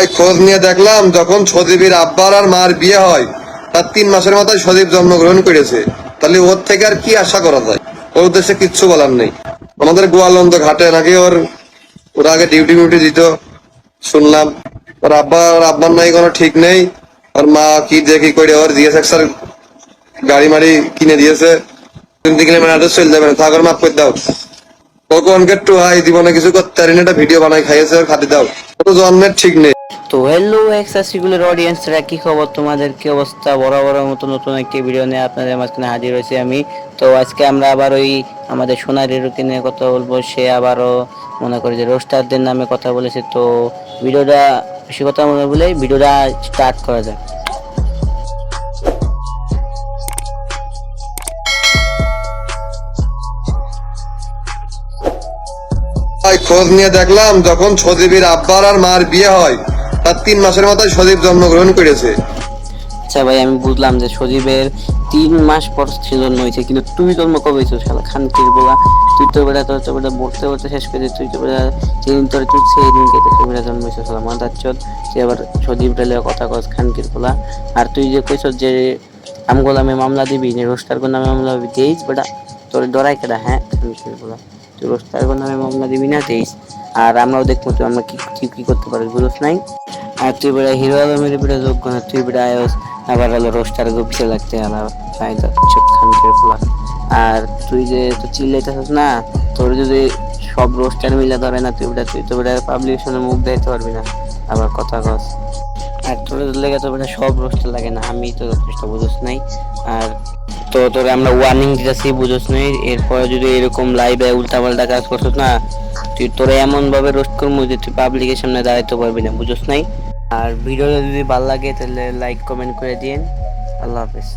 ভাই খোঁজ নিয়ে দেখলাম যখন সজীবের আব্বার আর মার বিয়ে হয় তার 3 মাসের মাথায় সজীব জন্মগ্রহণ করেছে। তাহলে ওর থেকে আর কি আশা করা যায়? ওর উদ্দেশ্যে কিচ্ছু বলার নেই। আমাদের গোয়ালন্দ ঘাটে নাকি ওর আগে ডিউটি মিউটি দিত শুনলাম। ওর আব্বার নাই কোনো ঠিক নেই। ওর মা কি দেখি করে ওর জিএসএক্স এর গাড়ি মাড়ি কিনে দিয়েছে। 3 কিলোমিটার আগে চলে যাবে না, থাকার মাফ করে দাও। কখন একটু হাই জীবনে কিছু করতে পারি না, একটা ভিডিও বানাই খাইয়েছে ওর খাতে দাও। ও তো জন্মের ঠিক নেই। তো হ্যালো এক্সাসিবলের অডিয়েন্সরা, কি খবর তোমাদের? কি অবস্থা? বরাবরের মতো নতুন একটি ভিডিও নিয়ে আপনাদের মাঝখানে হাজির হয়েছি আমি। তো আজকে আমরা আবার ওই আমাদের সোনালী রুটি নিয়ে কথা বলবো। সে আবারও মনে করি যে রোস্টারদের নামে কথা বলেছে। তো ভিডিওটা বেশি কথা মনে বলে ভিডিওটা স্টার্ট করা যায়। ভাই খোঁজ নিয়ে দেখলাম যখন সজীবের আব্বার আর মার বিয়ে হয় তার 3 মাসের মাথায় সজীব জন্মগ্রহণ করেছে। আচ্ছা ভাই, আমি বুঝলাম যে সজীবের 3 মাস পর জন্ম হয়েছে, কিন্তু তুই জন্ম কবে হয়েছিস শালা খানকির বলা? তুই তো বেটা তোর তো বেটা পড়তে পড়তে শেষ করে তুই তো বেটা যেদিন তোর তুই সেই দিনকে তোর বেটা জন্ম হয়েছে শালা মাদার চোদ। তুই আবার সজীব রেলে কথা কস খানকির বলা। আর তুই যে কইছ যে আমগোলামে মামলা দিবি না রোস্টার কোন নামে মামলা দিবি তেইশ বেটা, তোর ডরাই কেডা? হ্যাঁ খানকির বলা, তুই রোস্টার কোন নামে মামলা দিবি না তেইশ। আর আমরাও দেখবো তুই আমরা কি করতে পারি বুঝছ নাই। আর তুই বেটা হিরো আলমের বেটা যোগ্য না, তুই বেটা আয়স আবার হলো রোস্টার গুপিতে লাগতে আলা ফায়দা চোখ খানকির বলা। আর তুই যে তো চিল্লাইতেছিস না, তোর যদি সব রোস্টার মিলে ধরে না, তুই তো বেটা পাবলিকেশনে মুখ দেখাইতে পারবি না, আবার কথা কস। আর তোর লেগে তো বেটা সব রোস্টার লাগে না, আমি তো যথেষ্ট বুঝোস নাই। আর তো তোরে আমরা ওয়ার্নিং দিতেছি বুঝোস নাই, এরপরে যদি এরকম লাইভে উল্টাপাল্টা কাজ করছিস না, তুই তোরে এমন ভাবে রোস্ট করবো যে তুই পাবলিকের সামনে দাঁড়াইতে পারবি না বুঝোস নাই। আর ভিডিওটা যদি ভালো লাগে তাহলে লাইক কমেন্ট করে দিন। আল্লাহ হাফেজ।